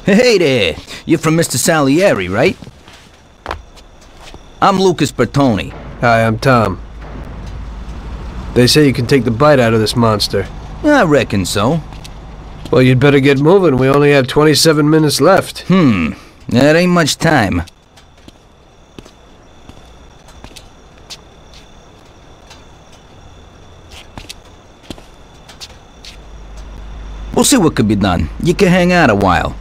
Hey there! You're from Mr. Salieri, right? I'm Lucas Bertoni. Hi, I'm Tom. They say you can take the bite out of this monster. I reckon so. Well, you'd better get moving. We only have 27 minutes left. That ain't much time. We'll see what could be done. You can hang out a while.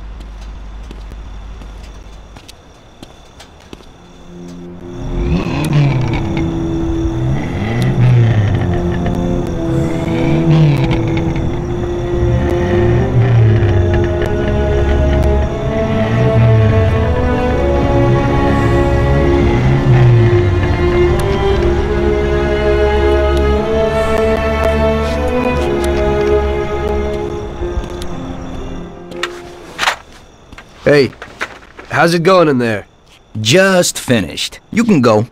Hey, how's it going in there? Just finished. You can go.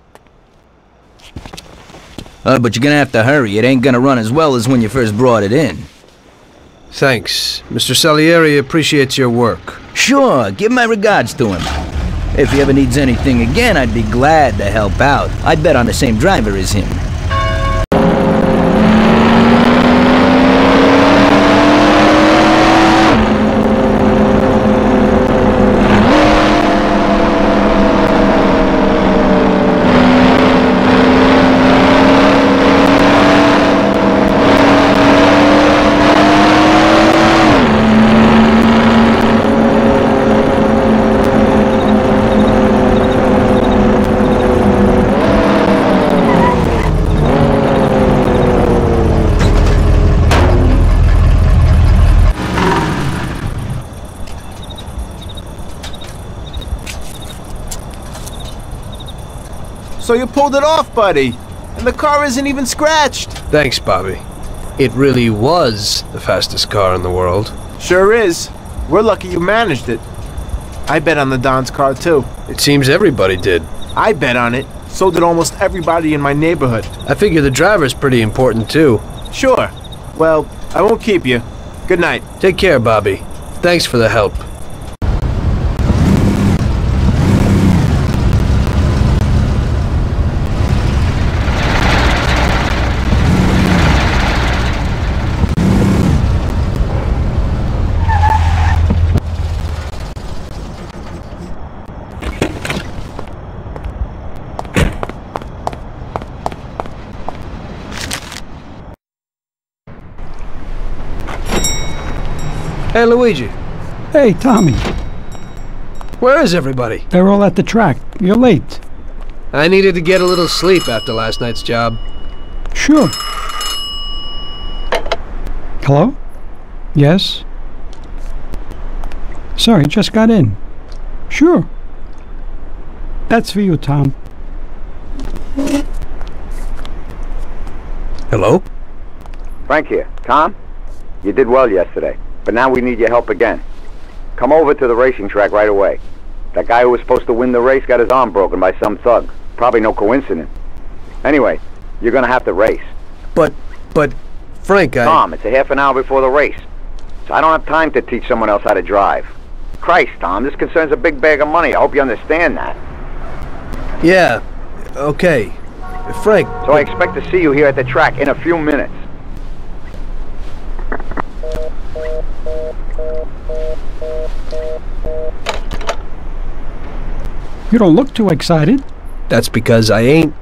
But you're gonna have to hurry. It ain't gonna run as well as when you first brought it in. Thanks. Mr. Salieri appreciates your work. Sure, give my regards to him. If he ever needs anything again, I'd be glad to help out. I bet on the same driver as him. So you pulled it off, buddy. And the car isn't even scratched. Thanks, Bobby. It really was the fastest car in the world. Sure is. We're lucky you managed it. I bet on the Don's car, too. It seems everybody did. I bet on it. So did almost everybody in my neighborhood. I figure the driver's pretty important, too. Sure. Well, I won't keep you. Good night. Take care, Bobby. Thanks for the help. Hey, Luigi. Hey, Tommy. Where is everybody? They're all at the track. You're late. I needed to get a little sleep after last night's job. Sure. Hello? Yes? Sorry, just got in. Sure. That's for you, Tom. Hello? Frank here. Tom? You did well yesterday, but now we need your help again. Come over to the racing track right away. That guy who was supposed to win the race got his arm broken by some thug. Probably no coincidence. Anyway, you're gonna have to race. But, Frank, Tom, it's a half an hour before the race. So I don't have time to teach someone else how to drive. Christ, Tom, this concerns a big bag of money. I hope you understand that. Yeah, okay. Frank... So I expect to see you here at the track in a few minutes. You don't look too excited. That's because I ain't.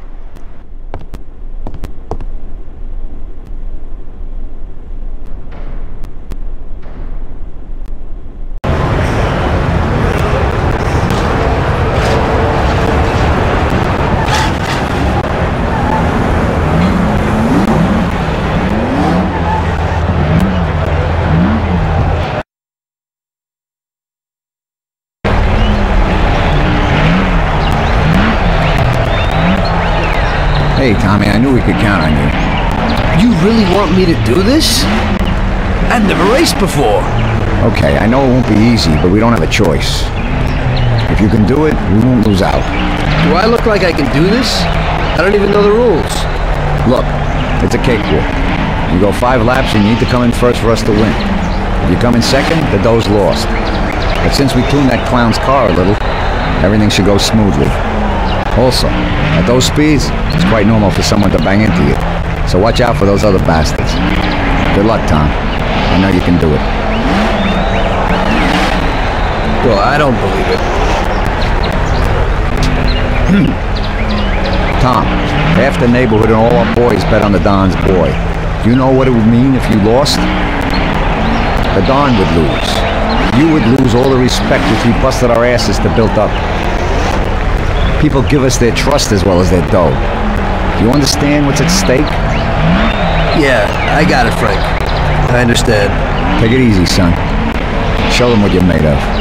Hey, Tommy, I knew we could count on you. You really want me to do this? I've never raced before. Okay, I know it won't be easy, but we don't have a choice. If you can do it, we won't lose out. Do I look like I can do this? I don't even know the rules. Look, it's a cakewalk. You go 5 laps and you need to come in first for us to win. If you come in second, the dough's lost. But since we tuned that clown's car a little, everything should go smoothly. Also, at those speeds, it's quite normal for someone to bang into you. So watch out for those other bastards. Good luck, Tom. I know you can do it. Well, I don't believe it. Tom, half the neighborhood and all our boys bet on the Don's boy. Do you know what it would mean if you lost? The Don would lose. You would lose all the respect which we busted our asses to build up. People give us their trust as well as their dough. Do you understand what's at stake? Yeah, I got it, Frank. I understand. Take it easy, son. Show them what you're made of.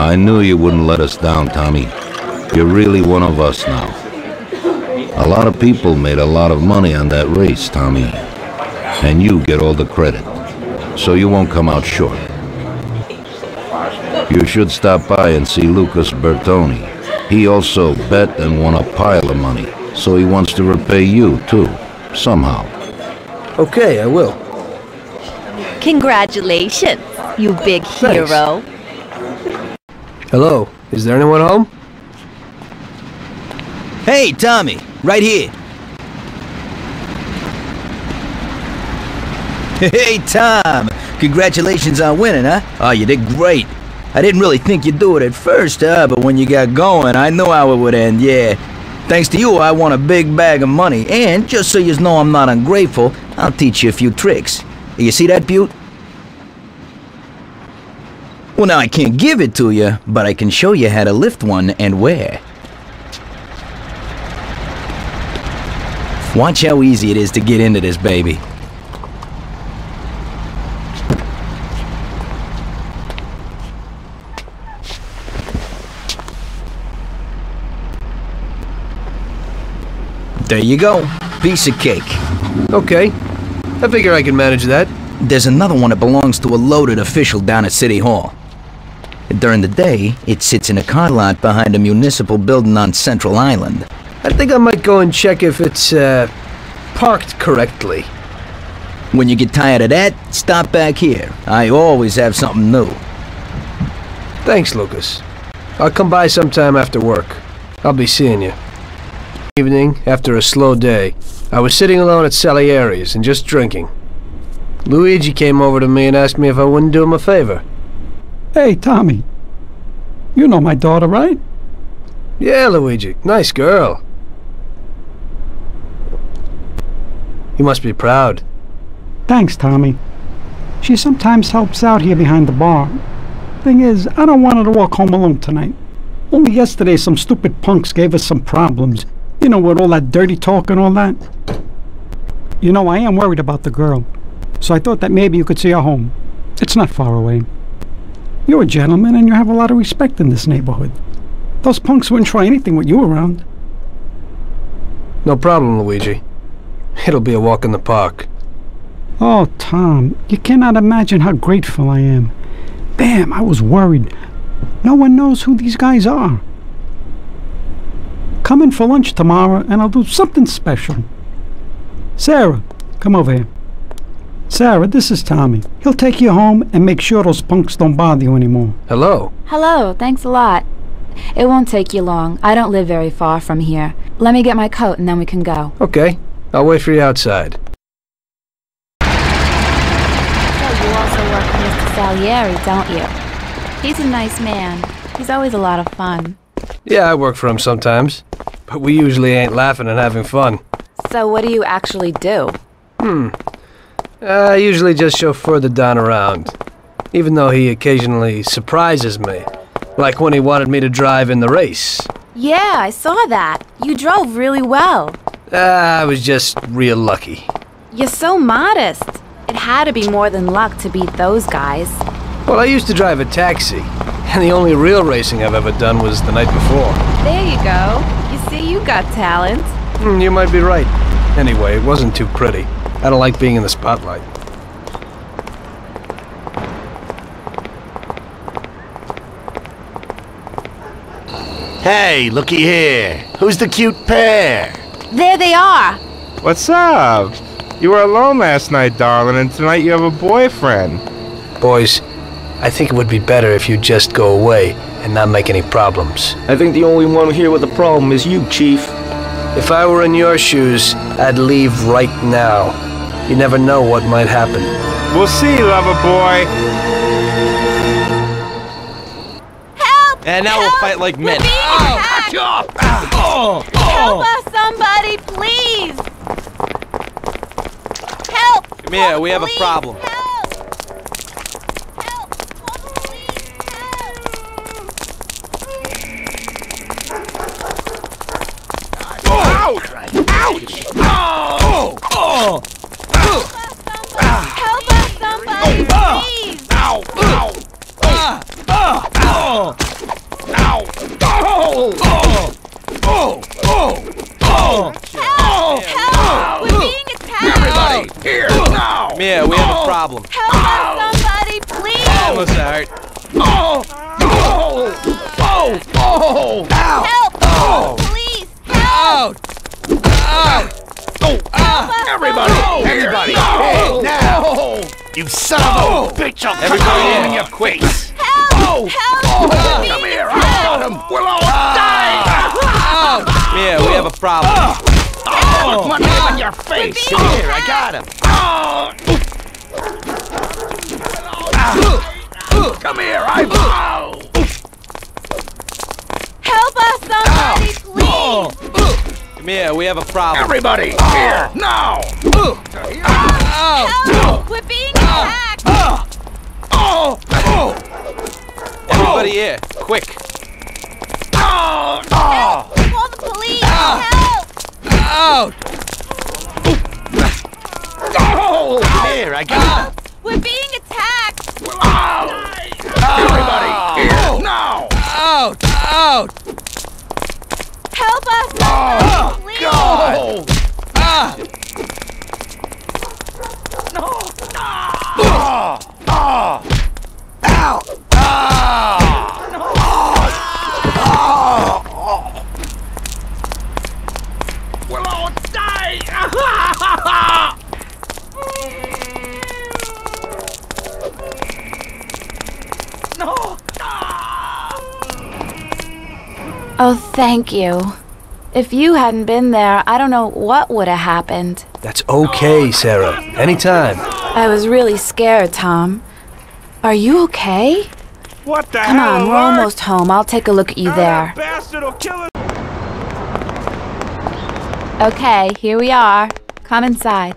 I knew you wouldn't let us down, Tommy. You're really one of us now. A lot of people made a lot of money on that race, Tommy. And you get all the credit. So you won't come out short. You should stop by and see Lucas Bertoni. He also bet and won a pile of money. So he wants to repay you, too. Somehow. Okay, I will. Congratulations, you big hero. Hello, is there anyone home? Hey, Tommy, right here. Hey, Tom, congratulations on winning, huh? Oh, you did great. I didn't really think you'd do it at first, but when you got going, I knew how it would end, yeah. Thanks to you, I won a big bag of money, and just so you know I'm not ungrateful, I'll teach you a few tricks. You see that, Butte? Well, now I can't give it to you, but I can show you how to lift one and where. Watch how easy it is to get into this baby. There you go. Piece of cake. Okay. I figure I can manage that. There's another one that belongs to a loaded official down at City Hall. During the day, it sits in a car lot behind a municipal building on Central Island. I think I might go and check if it's, parked correctly. When you get tired of that, stop back here. I always have something new. Thanks, Lucas. I'll come by sometime after work. I'll be seeing you. Evening, after a slow day, I was sitting alone at Salieri's and just drinking. Luigi came over to me and asked me if I wouldn't do him a favor. Hey, Tommy. You know my daughter, right? Yeah, Luigi. Nice girl. You must be proud. Thanks, Tommy. She sometimes helps out here behind the bar. Thing is, I don't want her to walk home alone tonight. Only yesterday some stupid punks gave us some problems. You know, with all that dirty talk and all that. You know, I am worried about the girl. So I thought that maybe you could see her home. It's not far away. You're a gentleman and you have a lot of respect in this neighborhood. Those punks wouldn't try anything with you around. No problem, Luigi. It'll be a walk in the park. Oh, Tom, you cannot imagine how grateful I am. Damn, I was worried. No one knows who these guys are. Come in for lunch tomorrow and I'll do something special. Sarah, come over here. Sarah, this is Tommy. He'll take you home and make sure those punks don't bother you anymore. Hello. Hello, thanks a lot. It won't take you long. I don't live very far from here. Let me get my coat and then we can go. Okay. I'll wait for you outside. So you also work with Mr. Salieri, don't you? He's a nice man. He's always a lot of fun. Yeah, I work for him sometimes. But we usually ain't laughing and having fun. So what do you actually do? I usually just chauffeur the Don around. Even though he occasionally surprises me. Like when he wanted me to drive in the race. Yeah, I saw that. You drove really well. I was just real lucky. You're so modest. It had to be more than luck to beat those guys. Well, I used to drive a taxi. And the only real racing I've ever done was the night before. There you go. You see, you got talent. You might be right. Anyway, it wasn't too pretty. I don't like being in the spotlight. Hey, looky here. Who's the cute pair? There they are. What's up? You were alone last night, darling, and tonight you have a boyfriend. Boys, I think it would be better if you just go away and not make any problems. I think the only one here with a problem is you, Chief. If I were in your shoes, I'd leave right now. You never know what might happen. We'll see, lover boy. Help! And now we'll fight like men. Help us, somebody, please! Help! Come here, we have a problem. Help! Ouch! Ouch! Oh! Oh! Help us, somebody, please! Ow! Ow! supposed to hurt. Oh! Oh! Oh! Oh! Ow! Help! Oh! Please! Help! Out! Everybody! Everybody! Hey, now! You son of a bitch! I'll Everybody in your quick! Help! Help! Oh! Come here! I got him! We'll all die! Yeah, we have a problem. Oh! My name in your face! Come here! I got him! Come here! Help us, somebody, please! Come here, we have a problem. Everybody! Here! Now! Help! We're being attacked! Everybody here, quick. Help! Call the police! Help! Out! Here! I got him! We're being attacked! Everybody! Here! Now! Out! Out! Help us, somebody, please! God! We'll all die! Oh, thank you. If you hadn't been there, I don't know what would have happened. That's okay, Sarah. Anytime. I was really scared, Tom. Are you okay? What the Come hell? on, we're almost home. I'll take a look at you there. Bastard will kill us. Okay, here we are. Come inside.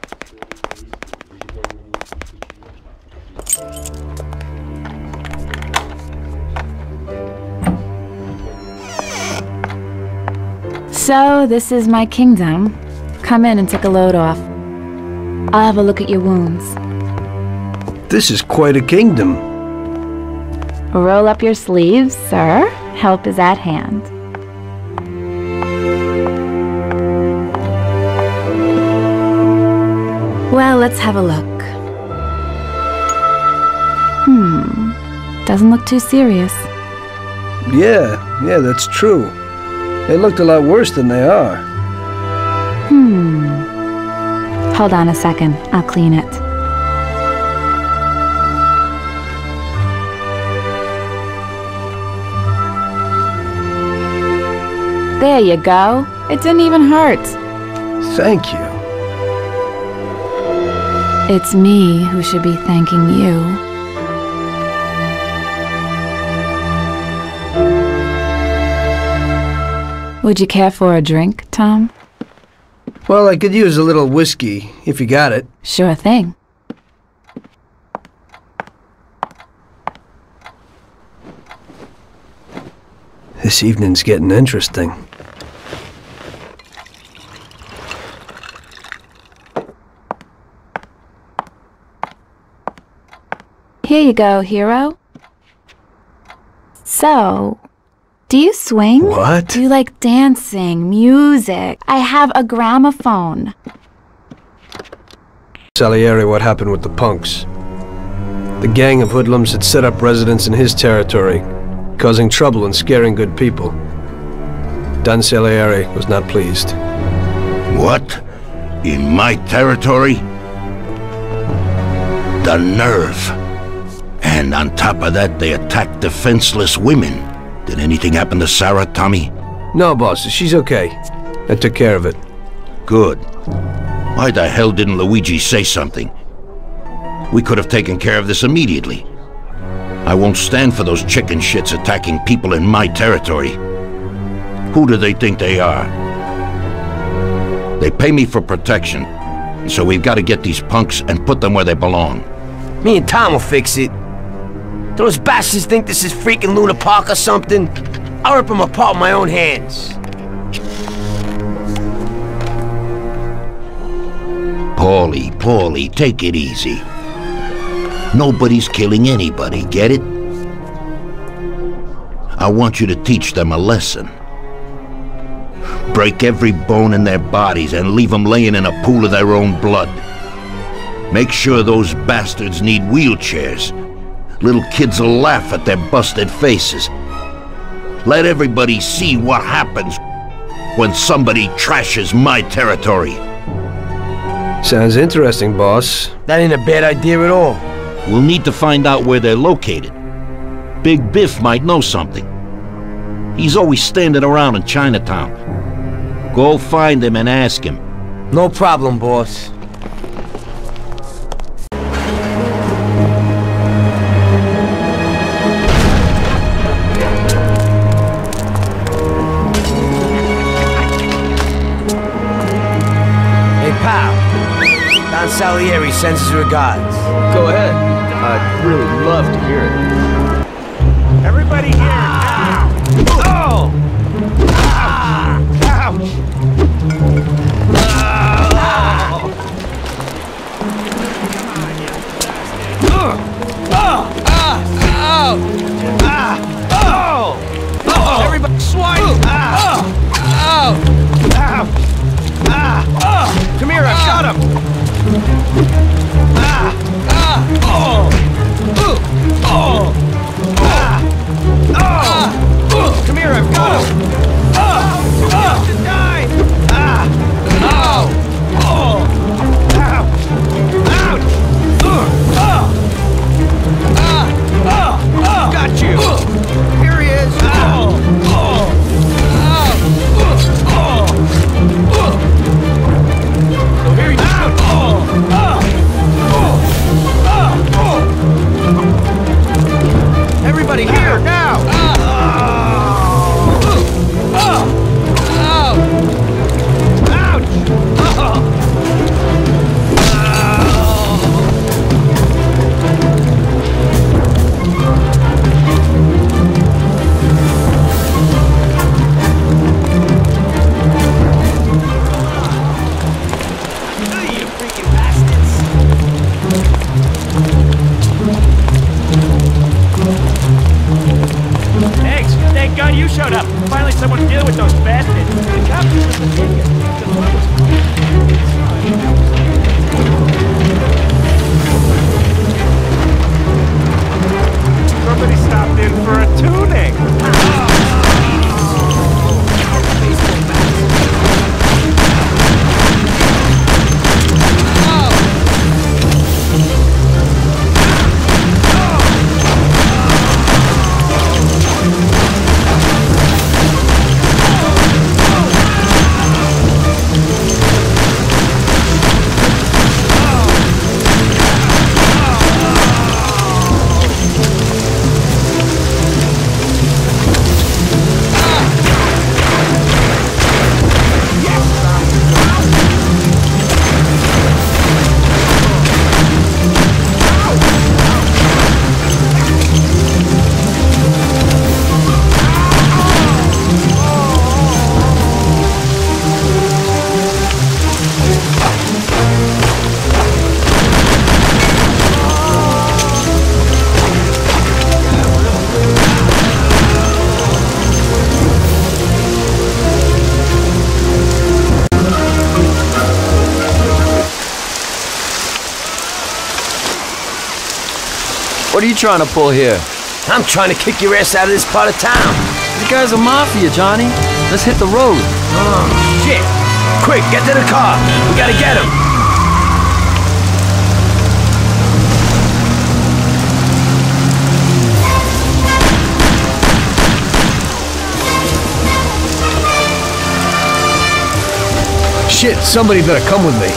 So, this is my kingdom. Come in and take a load off. I'll have a look at your wounds. This is quite a kingdom. Roll up your sleeves, sir. Help is at hand. Well, let's have a look. Doesn't look too serious. Yeah, that's true. They looked a lot worse than they are. Hold on a second. I'll clean it. There you go. It didn't even hurt. Thank you. It's me who should be thanking you. Would you care for a drink, Tom? Well, I could use a little whiskey, if you got it. Sure thing. This evening's getting interesting. Here you go, hero. So, do you swing? What? Do you like dancing, music? I have a gramophone. Salieri, what happened with the punks? The gang of hoodlums had set up residence in his territory, causing trouble and scaring good people. Don Salieri was not pleased. What? In my territory? The nerve. And on top of that, they attacked defenseless women. Did anything happen to Sarah, Tommy? No, boss, she's okay. I took care of it. Good. Why the hell didn't Luigi say something? We could have taken care of this immediately. I won't stand for those chicken shits attacking people in my territory. Who do they think they are? They pay me for protection, so we've got to get these punks and put them where they belong. Me and Tom will fix it. Those bastards think this is freaking Luna Park or something? I'll rip them apart with my own hands. Paulie, take it easy. Nobody's killing anybody, get it? I want you to teach them a lesson. Break every bone in their bodies and leave them laying in a pool of their own blood. Make sure those bastards need wheelchairs, little kids will laugh at their busted faces. Let everybody see what happens when somebody trashes my territory. Sounds interesting, boss. That ain't a bad idea at all. We'll need to find out where they're located. Big Biff might know something. He's always standing around in Chinatown. Go find him and ask him. No problem, boss. Hey, pal. Don Salieri sends his regards. Go ahead. I'd really love to hear it. Everybody here, now! Oh! Ouch! Everybody, swine! Come here, I've got him! Come here, I've got him! To die! Got you! Here he is! So here he Everybody here, now! Thank God you showed up. Finally someone to deal with those bastards. The cops are just an idiot. The phone was somebody stopped in for a tuning. What are you trying to pull here? I'm trying to kick your ass out of this part of town. You guys are Mafia, Johnny. Let's hit the road. Oh, shit. Quick, get to the car. We gotta get him. Shit, somebody better come with me.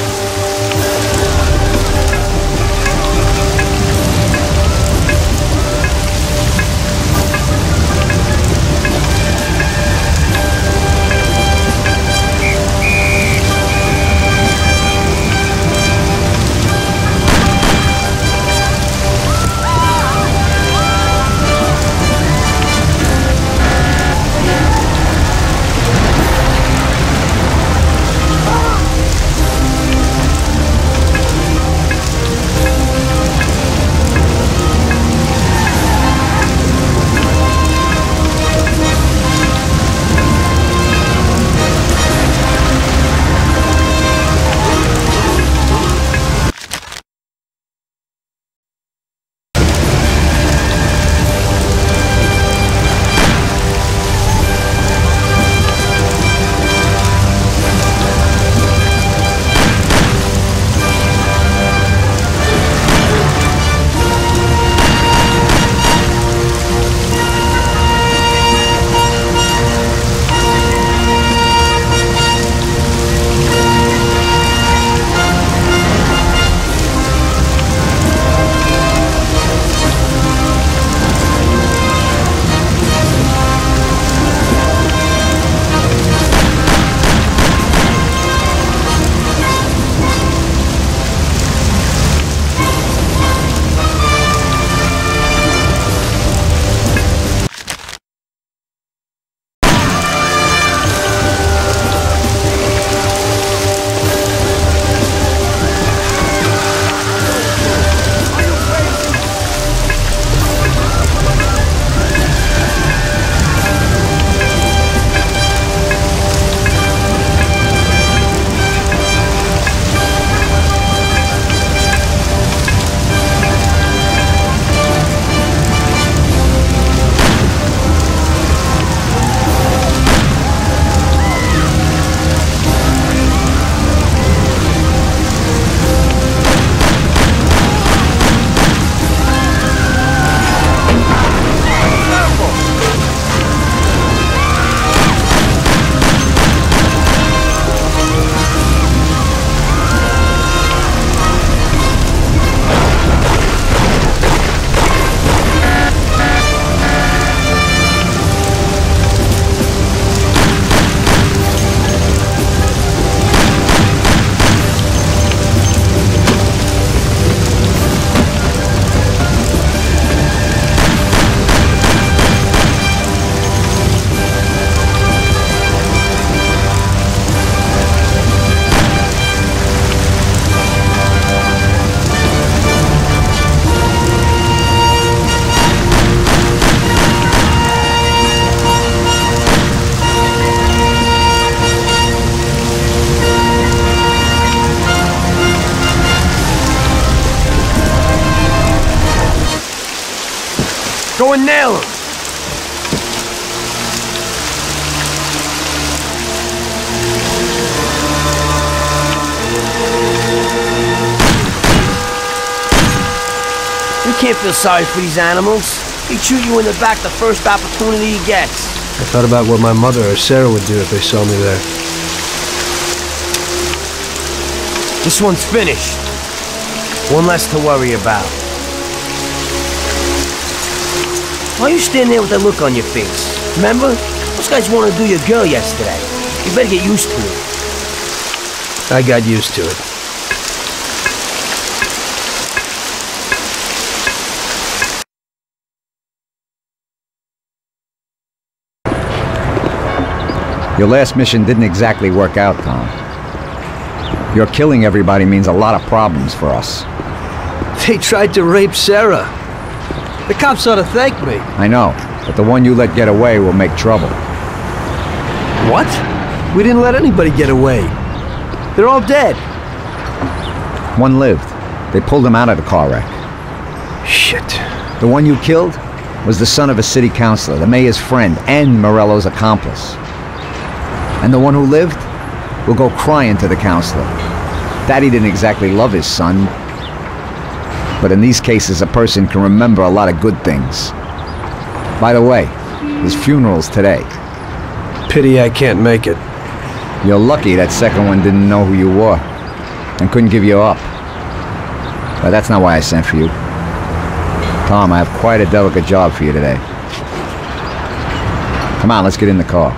Go and nail him! We can't feel sorry for these animals. He'd shoot you in the back the first opportunity he gets. I thought about what my mother or Sarah would do if they saw me there. This one's finished. One less to worry about. Why are you standing there with that look on your face? Remember? Those guys wanted to do your girl yesterday. You better get used to it. I got used to it. Your last mission didn't exactly work out, Tom. Your killing everybody means a lot of problems for us. They tried to rape Sarah. The cops ought to thank me. I know, but the one you let get away will make trouble. What? We didn't let anybody get away. They're all dead. One lived. They pulled him out of the car wreck. Shit. The one you killed was the son of a city councilor, the mayor's friend, and Morello's accomplice. And the one who lived will go crying to the councilor. Daddy didn't exactly love his son. But in these cases, a person can remember a lot of good things. By the way, his funeral's today. Pity I can't make it. You're lucky that second one didn't know who you were and couldn't give you up. But that's not why I sent for you. Tom, I have quite a delicate job for you today. Come on, let's get in the car.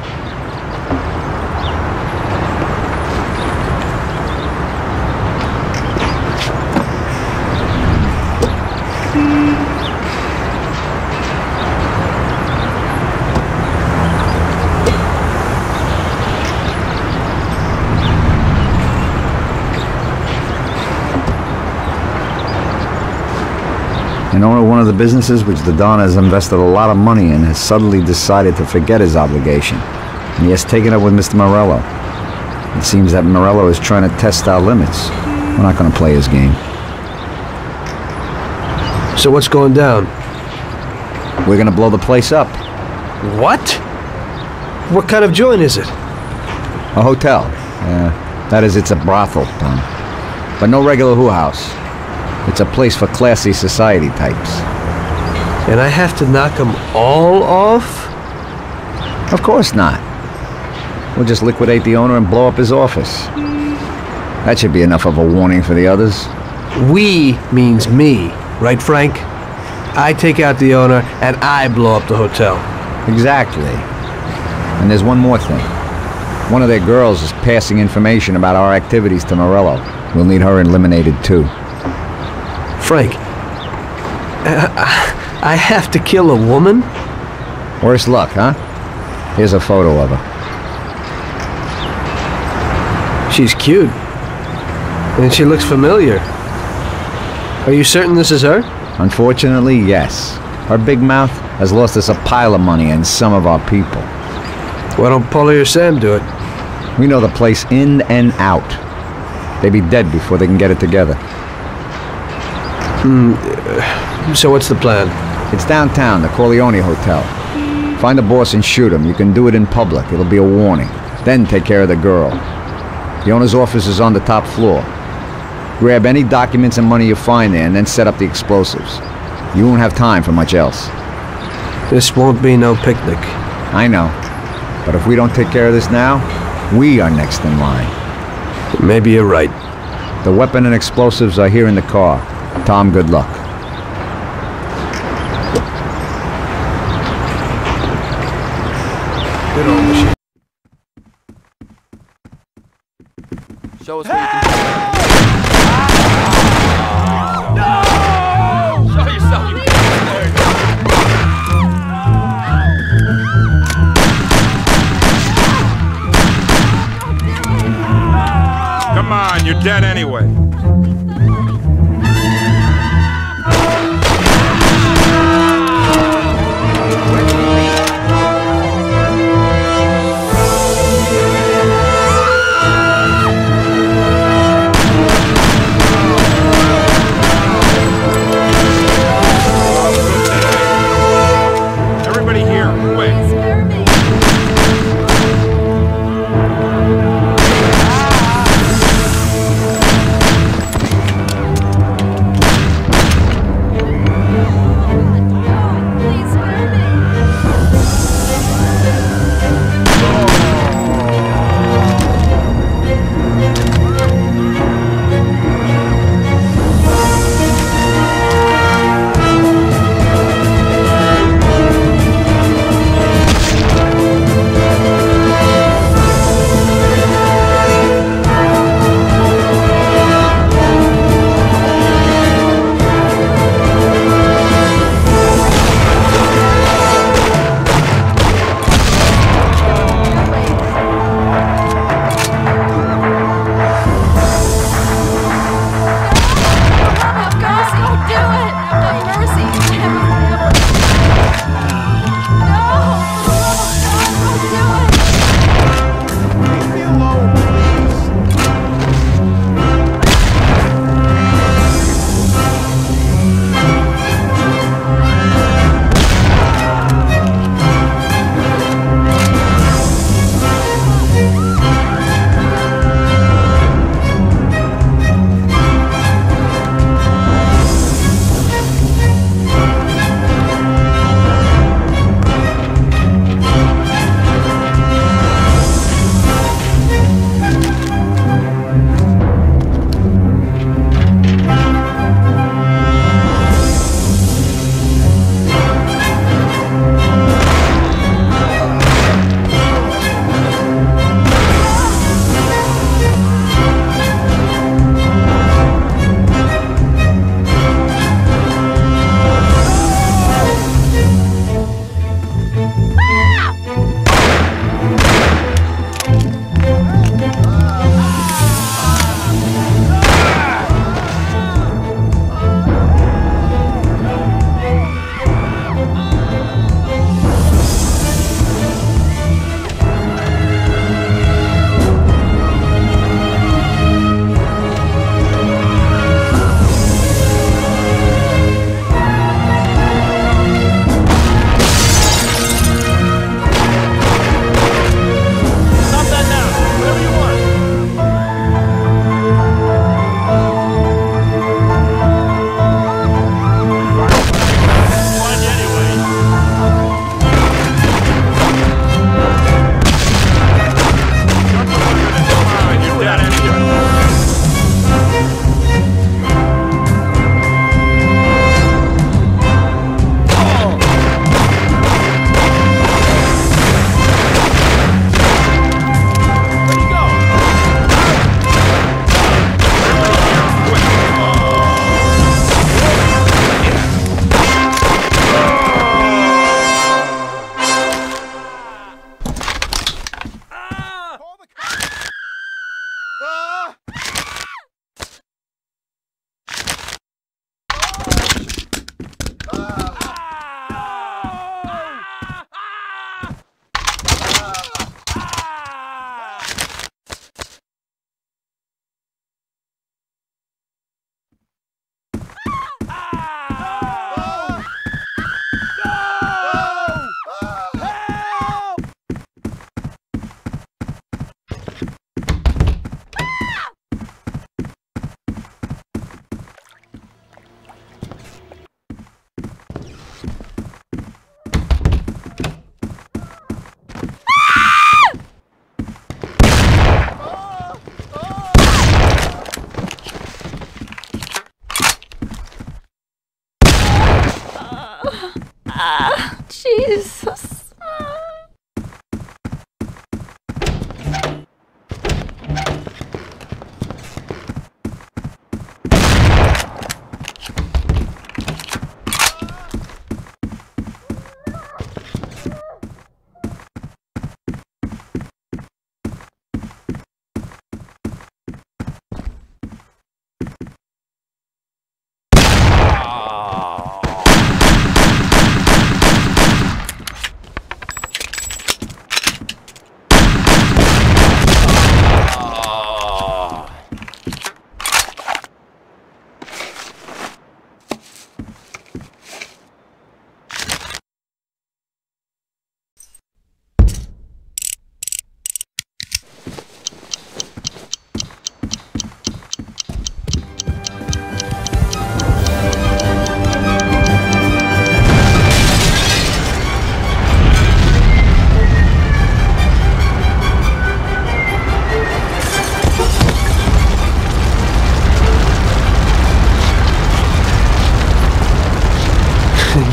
An owner of one of the businesses which the Don has invested a lot of money in has suddenly decided to forget his obligation, and he has taken up with Mr. Morello. It seems that Morello is trying to test our limits. We're not going to play his game. So what's going down? We're going to blow the place up. What? What kind of joint is it? A hotel. That is, it's a brothel, Tom. But no regular hoo house. It's a place for classy society types. And I have to knock them all off? Of course not. We'll just liquidate the owner and blow up his office. That should be enough of a warning for the others. We means me, right, Frank? I take out the owner and I blow up the hotel. Exactly. And there's one more thing. One of their girls is passing information about our activities to Morello. We'll need her eliminated too. Frank, I have to kill a woman? Worse luck, huh? Here's a photo of her. She's cute. And she looks familiar. Are you certain this is her? Unfortunately, yes. Her big mouth has lost us a pile of money and some of our people. Why don't Paulie or Sam do it? We know the place in and out. They'd be dead before they can get it together. So what's the plan? It's downtown, the Corleone Hotel. Find the boss and shoot him. You can do it in public. It'll be a warning. Then take care of the girl. The owner's office is on the top floor. Grab any documents and money you find there and then set up the explosives. You won't have time for much else. This won't be no picnic. I know. But if we don't take care of this now, we are next in line. Maybe you're right. The weapon and explosives are here in the car. Tom, good luck. Good old machine. Show us what you can do. No! Show yourself, you bastard! Come on, you're dead anyway. Jesus.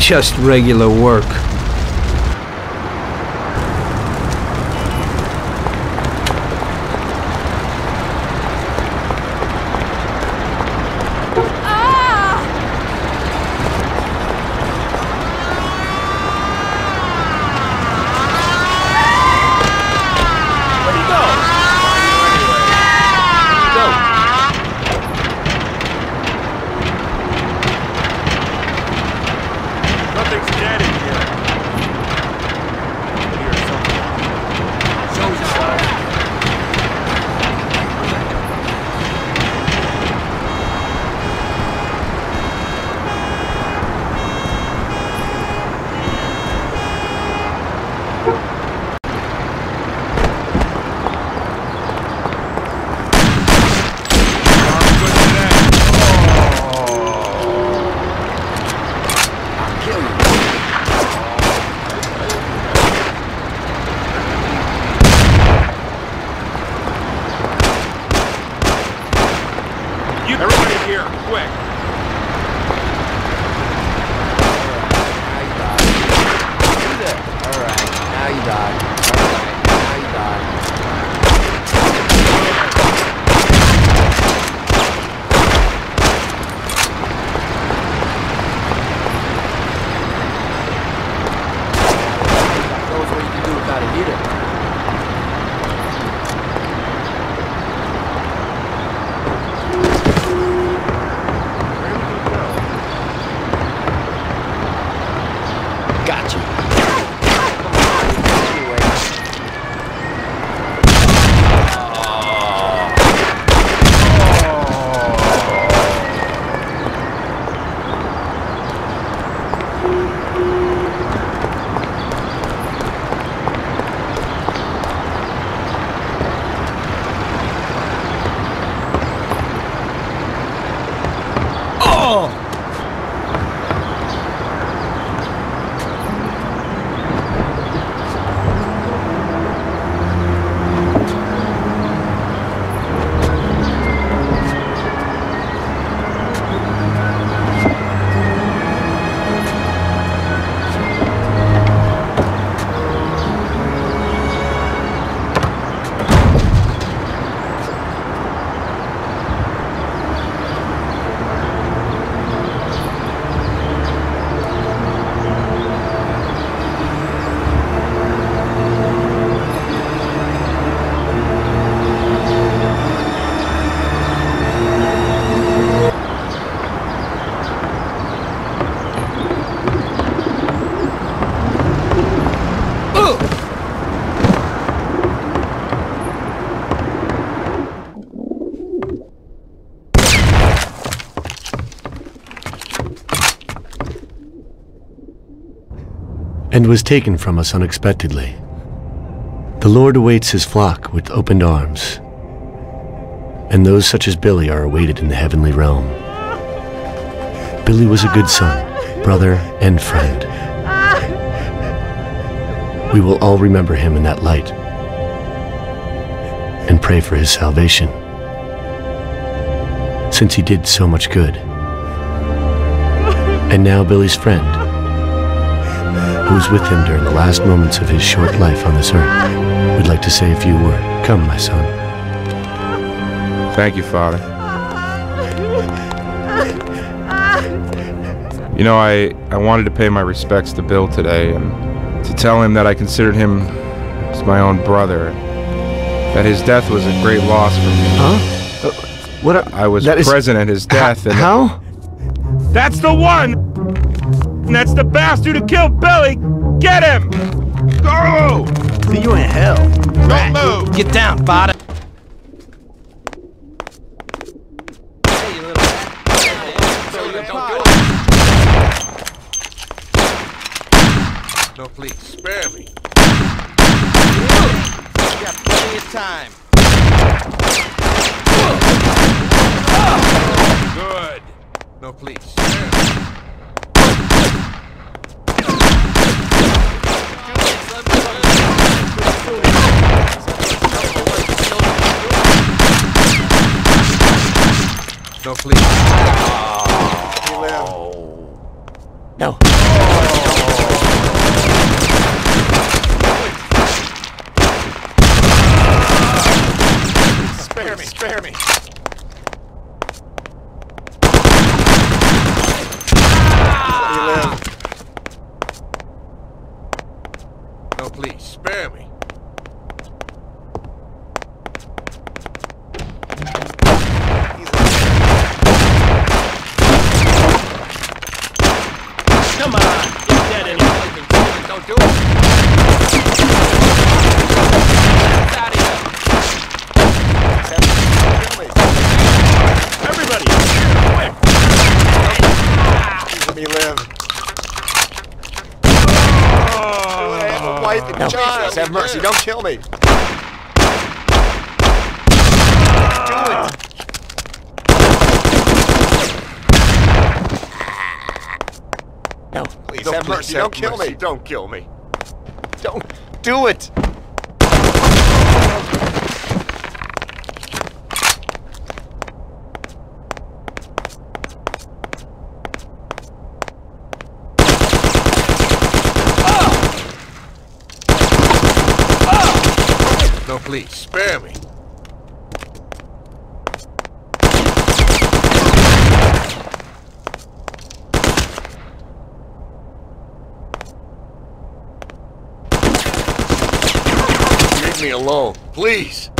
Just regular work. and was taken from us unexpectedly. The Lord awaits his flock with opened arms, and those such as Billy are awaited in the heavenly realm. Billy was a good son, brother, and friend. We will all remember him in that light and pray for his salvation, since he did so much good. And now Billy's friend was with him during the last moments of his short life on this earth, would like to say a few words. Come, my son. Thank you, Father. You know, I wanted to pay my respects to Bill today and to tell him that I considered him as my own brother, that his death was a great loss for me. Huh? What? I was present at his death. And how? That's the one! And that's the bastard who killed Billy! Get him! Go! See you in hell. Don't move! Get down, father. No, please, spare me. You got plenty of time. Good. No, please, spare me. No, please. No. Spare me, spare me. Let me live. No, please, spare me. Come on, you're dead anyway. Don't do it. Get out of here. Everybody, quick! Let me live. I have a wife and child. Have mercy, don't kill me. Do it. No. Please have mercy, don't kill me. Don't kill me. Don't do it. No, please, spare me. Leave me alone, please.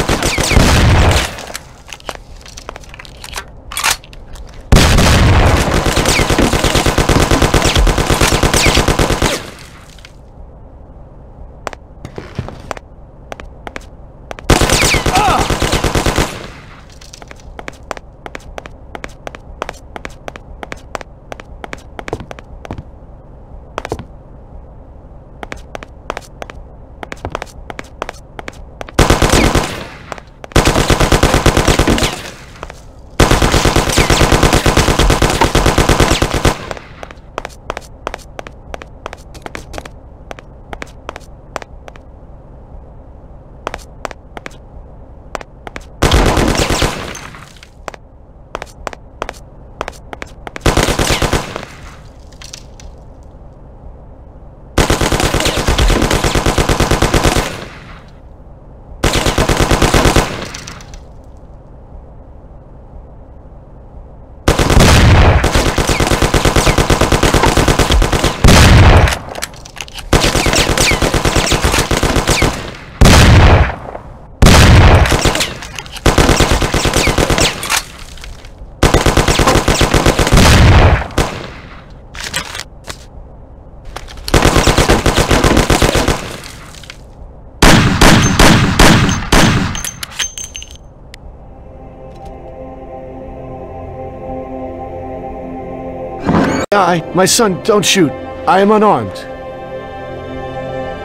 My son, don't shoot. I am unarmed.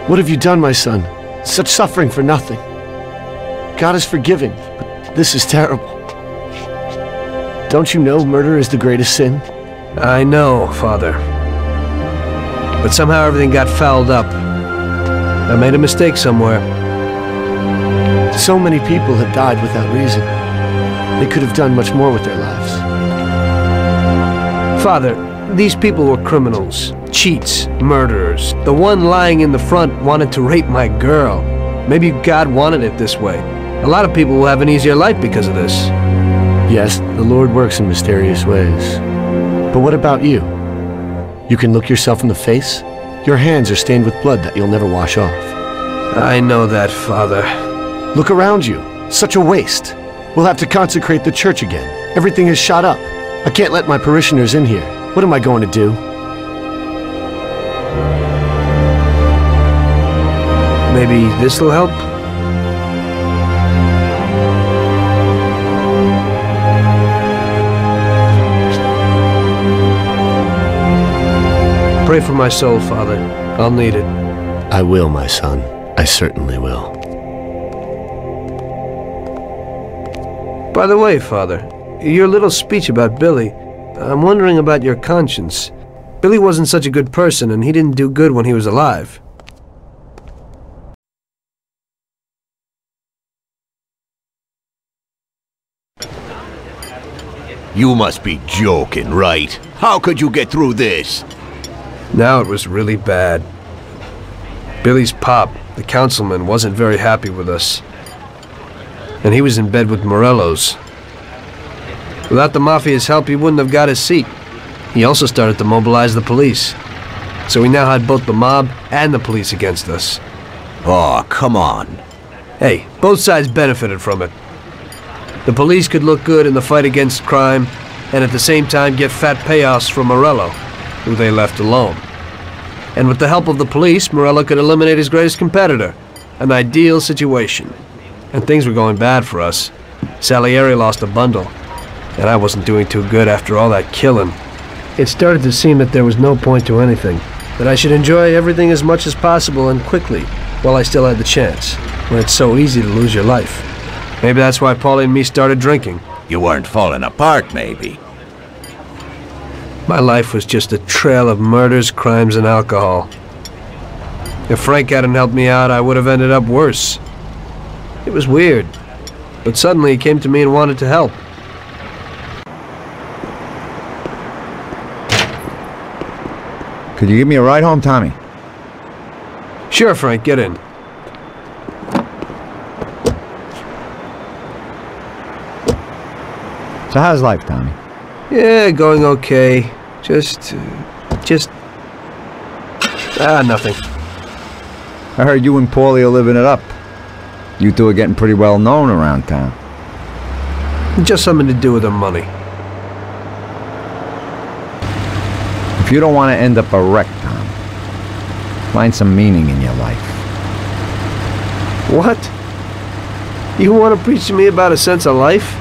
What have you done, my son? Such suffering for nothing. God is forgiving, but this is terrible. Don't you know murder is the greatest sin? I know, Father. But somehow everything got fouled up. I made a mistake somewhere. So many people have died without reason. They could have done much more with their lives. Father, these people were criminals. cheats, murderers. The one lying in the front wanted to rape my girl. Maybe God wanted it this way. A lot of people will have an easier life because of this. Yes, the Lord works in mysterious ways. But what about you? You can look yourself in the face? Your hands are stained with blood that you'll never wash off. I know that, Father. Look around you. Such a waste. We'll have to consecrate the church again. Everything is shot up. I can't let my parishioners in here. What am I going to do? Maybe this'll help? Pray for my soul, Father. I'll need it. I will, my son. I certainly will. By the way, Father, your little speech about Billy, I'm wondering about your conscience. Billy wasn't such a good person, and he didn't do good when he was alive. You must be joking, right? How could you get through this? Now it was really bad. Billy's pop, the councilman, wasn't very happy with us. And he was in bed with Morello's. Without the Mafia's help, he wouldn't have got his seat. He also started to mobilize the police. So we now had both the mob and the police against us. Oh, come on. Hey, both sides benefited from it. The police could look good in the fight against crime, and at the same time get fat payoffs from Morello, who they left alone. And with the help of the police, Morello could eliminate his greatest competitor. An ideal situation. And things were going bad for us. Salieri lost a bundle, and I wasn't doing too good after all that killing. It started to seem that there was no point to anything, that I should enjoy everything as much as possible and quickly, while I still had the chance, when it's so easy to lose your life. Maybe that's why Paulie and me started drinking. You weren't falling apart, maybe. My life was just a trail of murders, crimes, and alcohol. If Frank hadn't helped me out, I would have ended up worse. It was weird, but suddenly he came to me and wanted to help. Could you give me a ride home, Tommy? Sure, Frank, get in. So how's life, Tommy? Yeah, going okay. Nothing. I heard you and Paulie are living it up. You two are getting pretty well known around town. Just something to do with the money. If you don't want to end up a wreck, Tom, find some meaning in your life. What? You want to preach to me about a sense of life?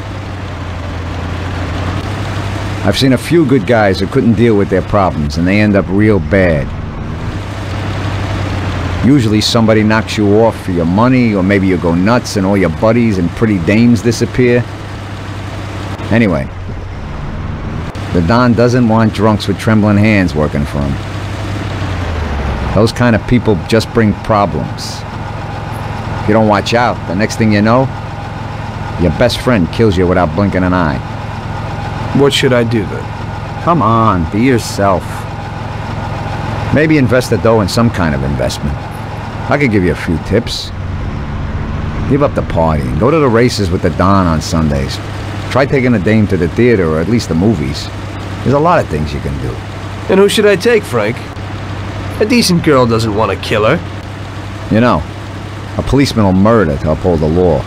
I've seen a few good guys who couldn't deal with their problems, and they end up real bad. Usually somebody knocks you off for your money, or maybe you go nuts and all your buddies and pretty dames disappear. Anyway, the Don doesn't want drunks with trembling hands working for him. Those kind of people just bring problems. If you don't watch out, the next thing you know, your best friend kills you without blinking an eye. What should I do then? Come on, be yourself. Maybe invest the dough in some kind of investment. I could give you a few tips. Give up the partying. Go to the races with the Don on Sundays. Try taking a dame to the theater or at least the movies. There's a lot of things you can do. And who should I take, Frank? A decent girl doesn't want to kill her. You know, a policeman will murder to uphold the law.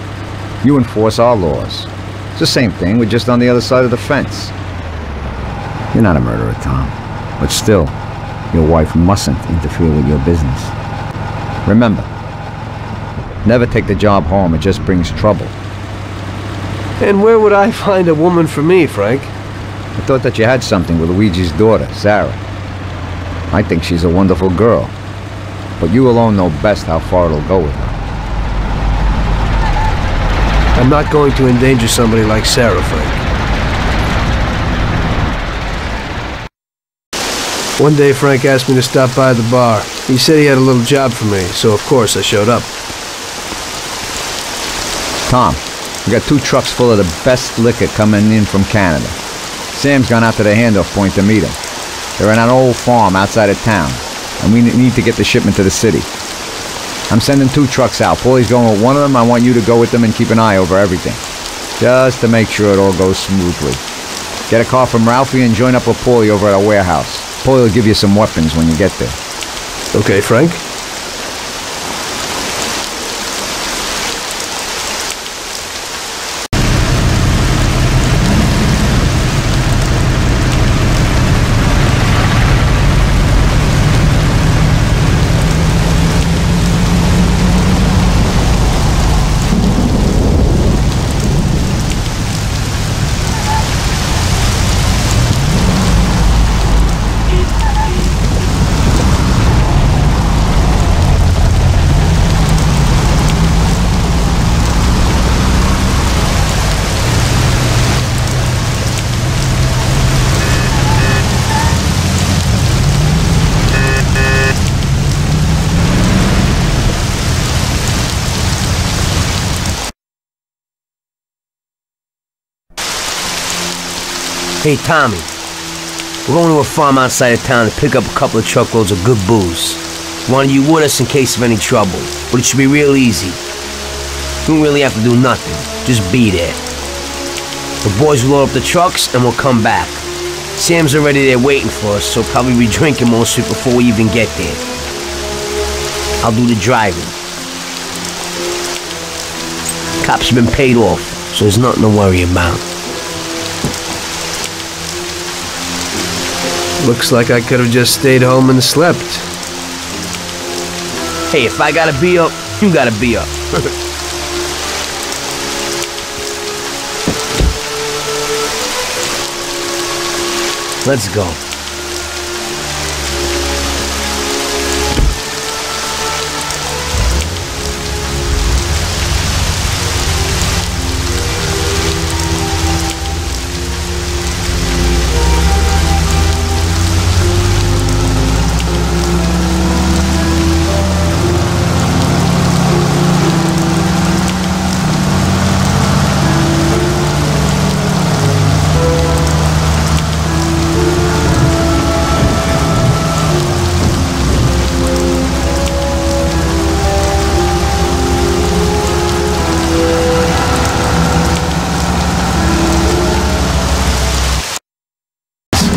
You enforce our laws. It's the same thing, we're just on the other side of the fence. You're not a murderer, Tom. But still, your wife mustn't interfere with your business. Remember, never take the job home, it just brings trouble. And where would I find a woman for me, Frank? I thought that you had something with Luigi's daughter, Sarah. I think she's a wonderful girl. But you alone know best how far it'll go with her. I'm not going to endanger somebody like Sarah, Frank. One day, Frank asked me to stop by the bar. He said he had a little job for me, so of course I showed up. Tom, we got 2 trucks full of the best liquor coming in from Canada. Sam's gone out to the handoff point to meet him. They're in an old farm outside of town, and we need to get the shipment to the city. I'm sending 2 trucks out. Paulie's going with one of them. I want you to go with them and keep an eye over everything, just to make sure it all goes smoothly. Get a car from Ralphie and join up with Paulie over at our warehouse. Paulie will give you some weapons when you get there. Okay, Frank? Hey, Tommy. We're going to a farm outside of town to pick up a couple of truckloads of good booze. Wanted you with us in case of any trouble, but it should be real easy. You don't really have to do nothing. Just be there. The boys will load up the trucks and we'll come back. Sam's already there waiting for us, so probably be drinking most of it before we even get there. I'll do the driving. Cops have been paid off, so there's nothing to worry about. Looks like I could have just stayed home and slept. Hey, if I gotta be up, you gotta be up. Let's go.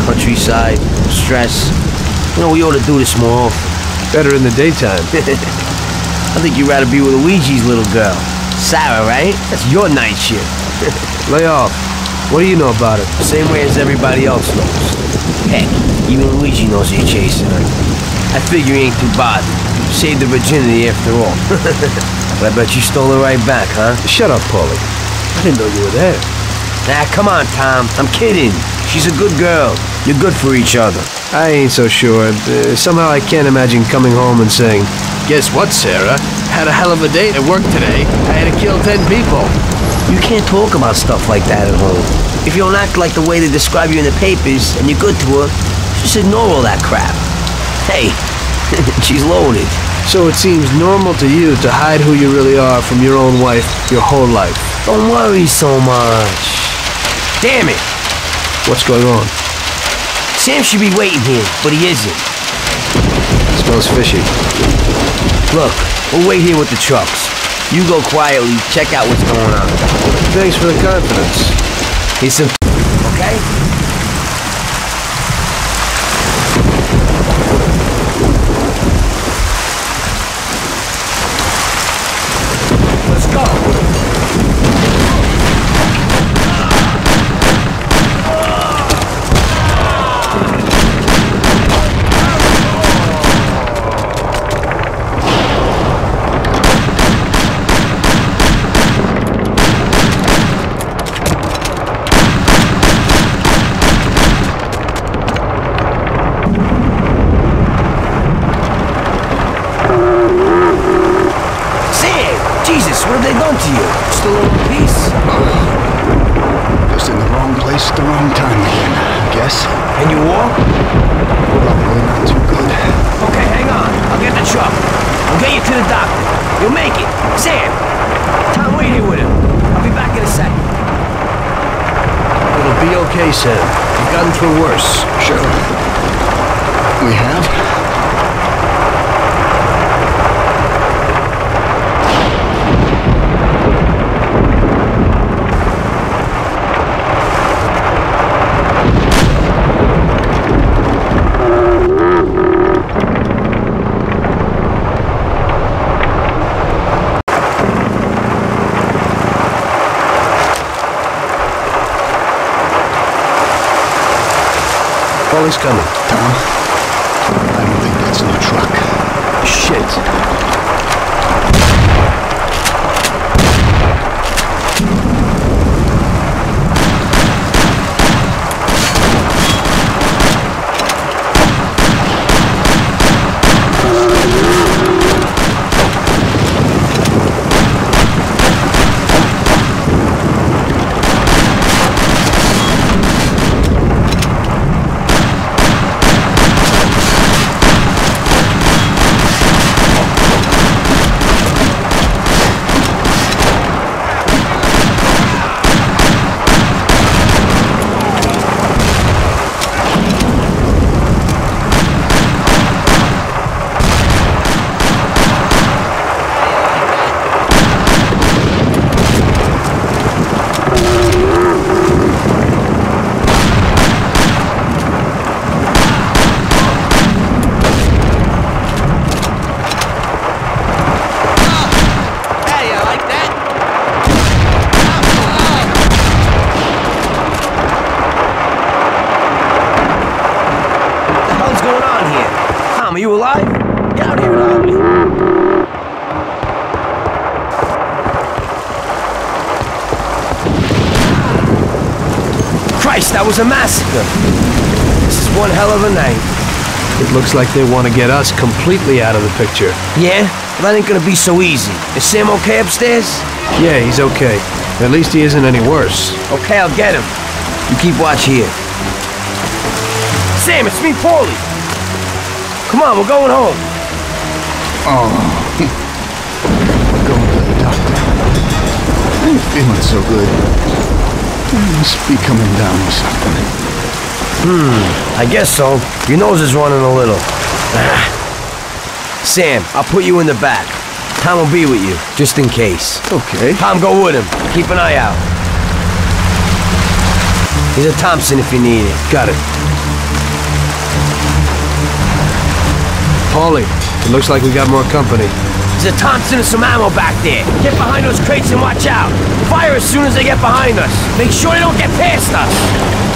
Countryside, stress. You know, we ought to do this more often. Better in the daytime. I think you'd rather be with Luigi's little girl. Sarah, right? That's your night shift. Lay off. What do you know about it? Same way as everybody else knows. Heck, even Luigi knows you're chasing her. I figure you ain't too bothered. Saved the virginity after all. But I bet you stole her right back, huh? Shut up, Paulie. I didn't know you were there. Nah, come on, Tom. I'm kidding. She's a good girl. You're good for each other. I ain't so sure. Somehow I can't imagine coming home and saying, "Guess what, Sarah? Had a hell of a day at work today. I had to kill 10 people." You can't talk about stuff like that at home. If you don't act like the way they describe you in the papers and you're good to her, just ignore all that crap. Hey, she's loaded. So it seems normal to you to hide who you really are from your own wife your whole life. Don't worry so much. Damn it! What's going on? Sam should be waiting here, but he isn't. Smells fishy. Look, we'll wait here with the trucks. You go quietly, check out what's going on. Thanks for the confidence. Here's some okay? Let's go! What have they done to you? Still in one piece? Just in the wrong place at the wrong time again, I guess. Can you walk? Probably not too good. Okay, hang on. I'll get the truck. I'll get you to the doctor. You'll make it. Sam! Tom, wait here with him. I'll be back in a second. It'll be okay, Sam. You've gotten through worse. Sure. We have? Paulie's coming. Tom, I don't think that's no truck. Shit. Are you alive? Get out here and help me. Christ, that was a massacre. This is one hell of a night. It looks like they want to get us completely out of the picture. Yeah? Well, that ain't gonna be so easy. Is Sam okay upstairs? Yeah, he's okay. At least he isn't any worse. Okay, I'll get him. You keep watch here. Sam, it's me, Paulie. Come on, we're going home. Oh. Going to the doctor. I ain't feeling so good. I must be coming down or something. I guess so. Your nose is running a little. Sam, I'll put you in the back. Tom will be with you, just in case. Okay. Tom, go with him. Keep an eye out. Here's a Thompson if you need it. Got it. Paulie, it looks like we got more company. There's a Thompson and some ammo back there. Get behind those crates and watch out. Fire as soon as they get behind us. Make sure they don't get past us.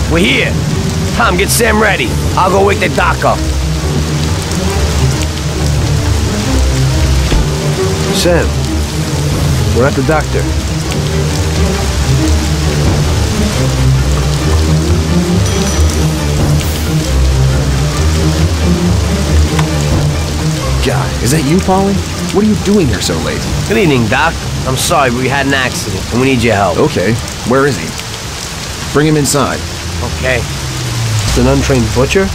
We're here. Tom, get Sam ready. I'll go wake the doc up. Sam, we're at the doctor. God, is that you, Paulie? What are you doing here so late? Good evening, Doc. I'm sorry, but we had an accident, and we need your help. Okay, where is he? Bring him inside. Okay. It's an untrained butcher?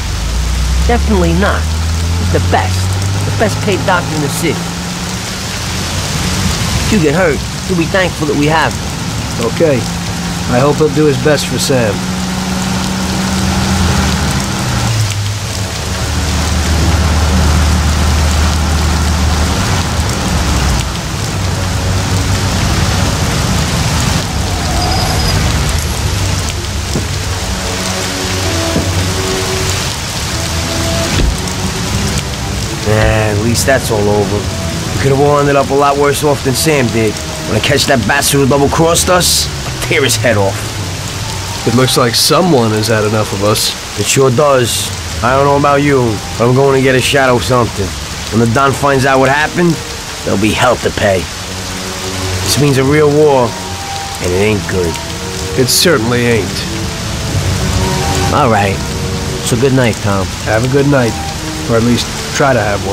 Definitely not. He's the best paid doctor in the city. If you get hurt, you'll be thankful that we have him. Okay. I hope he'll do his best for Sam. least that's all over. We could have all ended up a lot worse off than Sam did. When I catch that bastard who double-crossed us, I'll tear his head off. It looks like someone has had enough of us. It sure does. I don't know about you, but I'm going to get a shot of something. When the Don finds out what happened, there'll be hell to pay. This means a real war, and it ain't good. It certainly ain't. All right. So good night, Tom. Have a good night. Or at least try to have one.